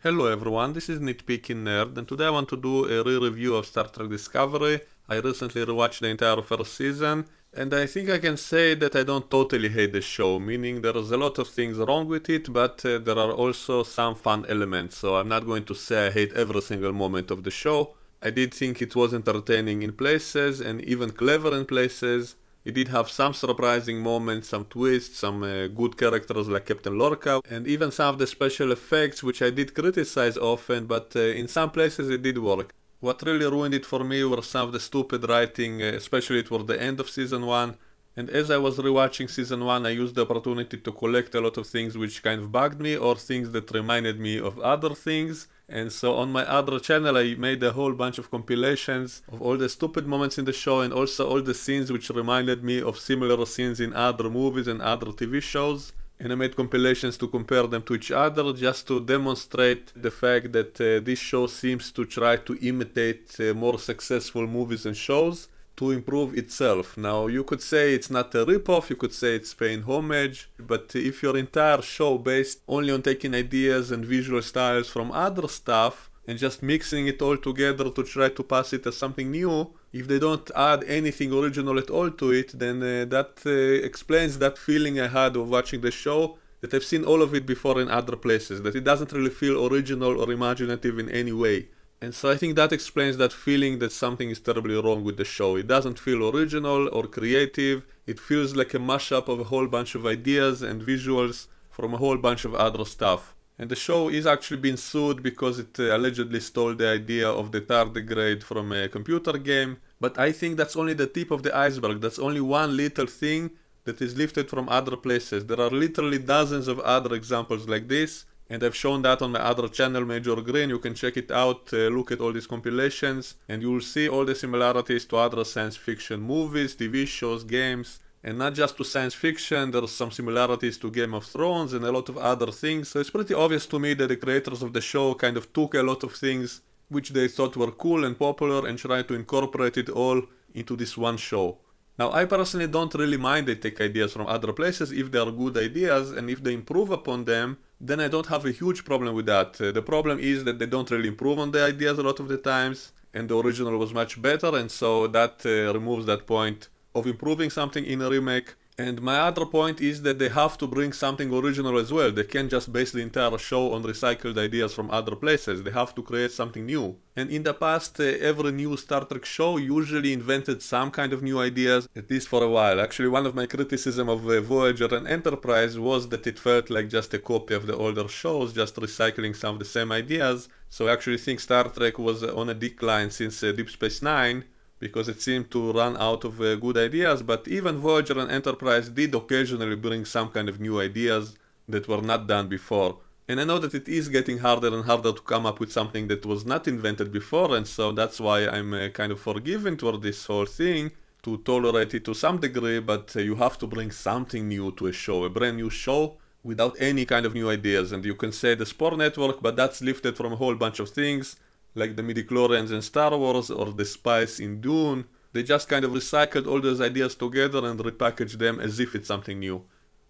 Hello everyone, this is Nitpicking Nerd, and today I want to do a re-review of Star Trek Discovery. I recently rewatched the entire first season, and I think I can say that I don't totally hate the show, meaning there is a lot of things wrong with it, but there are also some fun elements, so I'm not going to say I hate every single moment of the show. I did think it was entertaining in places, and even clever in places. It did have some surprising moments, some twists, some good characters like Captain Lorca, and even some of the special effects which I did criticize often, but in some places it did work. What really ruined it for me were some of the stupid writing, especially toward the end of season 1. And as I was rewatching season 1, I used the opportunity to collect a lot of things which kind of bugged me, or things that reminded me of other things. And so on my other channel I made a whole bunch of compilations of all the stupid moments in the show, and also all the scenes which reminded me of similar scenes in other movies and other TV shows. And I made compilations to compare them to each other, just to demonstrate the fact that this show seems to try to imitate more successful movies and shows to improve itself. Now, you could say it's not a ripoff, you could say it's paying homage, but if your entire show based only on taking ideas and visual styles from other stuff and just mixing it all together to try to pass it as something new, if they don't add anything original at all to it, then that explains that feeling I had of watching the show, that I've seen all of it before in other places, that it doesn't really feel original or imaginative in any way. And so I think that explains that feeling that something is terribly wrong with the show. It doesn't feel original or creative. It feels like a mashup of a whole bunch of ideas and visuals from a whole bunch of other stuff. And the show is actually being sued because it allegedly stole the idea of the tardigrade from a computer game. But I think that's only the tip of the iceberg. That's only one little thing that is lifted from other places. There are literally dozens of other examples like this. And I've shown that on my other channel, Major Green. You can check it out, look at all these compilations, and you will see all the similarities to other science fiction movies, TV shows, games. And not just to science fiction, there's some similarities to Game of Thrones and a lot of other things. So it's pretty obvious to me that the creators of the show kind of took a lot of things which they thought were cool and popular and tried to incorporate it all into this one show. Now, I personally don't really mind they take ideas from other places if they are good ideas, and if they improve upon them, then I don't have a huge problem with that. The problem is that they don't really improve on the ideas a lot of the times, and the original was much better, and so that removes that point of improving something in a remake. And my other point is that they have to bring something original as well. They can't just base the entire show on recycled ideas from other places. They have to create something new. And in the past, every new Star Trek show usually invented some kind of new ideas, at least for a while. Actually, one of my criticism of Voyager and Enterprise was that it felt like just a copy of the older shows, just recycling some of the same ideas. So I actually think Star Trek was on a decline since Deep Space Nine, because it seemed to run out of good ideas, but even Voyager and Enterprise did occasionally bring some kind of new ideas that were not done before. And I know that it is getting harder and harder to come up with something that was not invented before, and so that's why I'm kind of forgiving toward this whole thing, to tolerate it to some degree, but you have to bring something new to a show, a brand new show, without any kind of new ideas. And you can say the Spore Network, but that's lifted from a whole bunch of things, like the midichlorians in Star Wars or the spice in Dune. They just kind of recycled all those ideas together and repackaged them as if it's something new.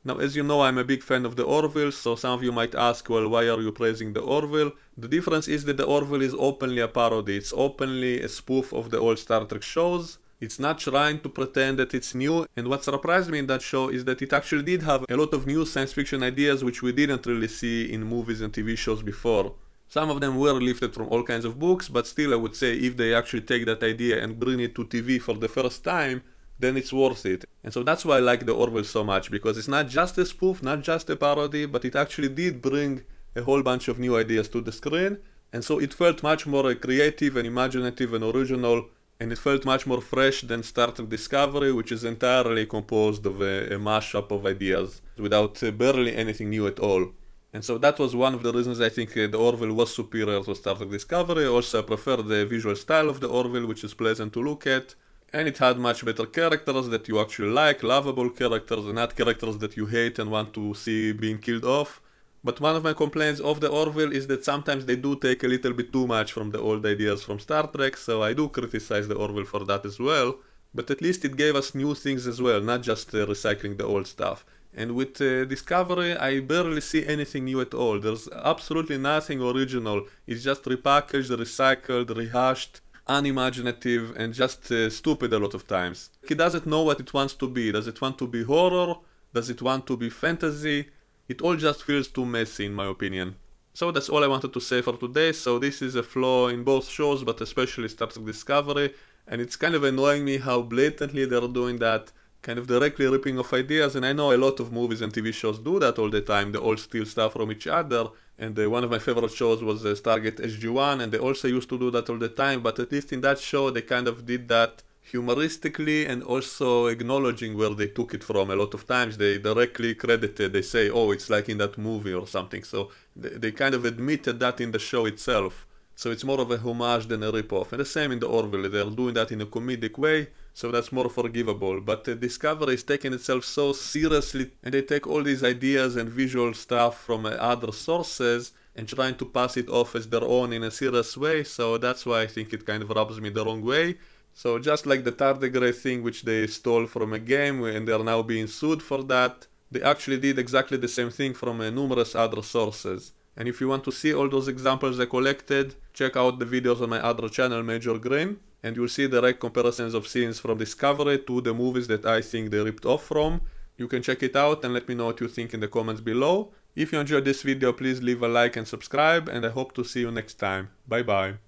Now, as you know, I'm a big fan of the Orville, so some of you might ask, well, why are you praising the Orville? The difference is that the Orville is openly a parody. It's openly a spoof of the old Star Trek shows. It's not trying to pretend that it's new, and what surprised me in that show is that it actually did have a lot of new science fiction ideas which we didn't really see in movies and TV shows before. Some of them were lifted from all kinds of books, but still I would say if they actually take that idea and bring it to TV for the first time, then it's worth it. And so that's why I like the Orville so much, because it's not just a spoof, not just a parody, but it actually did bring a whole bunch of new ideas to the screen, and so it felt much more creative and imaginative and original, and it felt much more fresh than Star Trek Discovery, which is entirely composed of a mashup of ideas, without barely anything new at all. And so that was one of the reasons I think the Orville was superior to Star Trek Discovery. Also, I prefer the visual style of the Orville, which is pleasant to look at. And it had much better characters that you actually like, lovable characters, and not characters that you hate and want to see being killed off. But one of my complaints of the Orville is that sometimes they do take a little bit too much from the old ideas from Star Trek, so I do criticize the Orville for that as well. But at least it gave us new things as well, not just recycling the old stuff. And with Discovery, I barely see anything new at all. There's absolutely nothing original. It's just repackaged, recycled, rehashed, unimaginative, and just stupid a lot of times. It doesn't know what it wants to be. Does it want to be horror? Does it want to be fantasy? It all just feels too messy in my opinion. So that's all I wanted to say for today. So this is a flaw in both shows, but especially Star Trek Discovery. And it's kind of annoying me how blatantly they're doing that, kind of directly ripping off ideas. And I know a lot of movies and TV shows do that all the time. They all steal stuff from each other. And one of my favorite shows was Stargate SG-1, and they also used to do that all the time. But at least in that show, they kind of did that humoristically and also acknowledging where they took it from. A lot of times they directly credited, they say, oh, it's like in that movie or something. So they kind of admitted that in the show itself. So it's more of a homage than a ripoff. And the same in the Orville, they're doing that in a comedic way, so that's more forgivable. But Discovery is taking itself so seriously, and they take all these ideas and visual stuff from other sources and trying to pass it off as their own in a serious way, so that's why I think it kind of rubs me the wrong way. So just like the Tardigrade thing which they stole from a game and they are now being sued for that, they actually did exactly the same thing from numerous other sources. And if you want to see all those examples I collected, check out the videos on my other channel, Major Green, and you'll see direct comparisons of scenes from Discovery to the movies that I think they ripped off from. You can check it out and let me know what you think in the comments below. If you enjoyed this video, please leave a like and subscribe, and I hope to see you next time. Bye bye.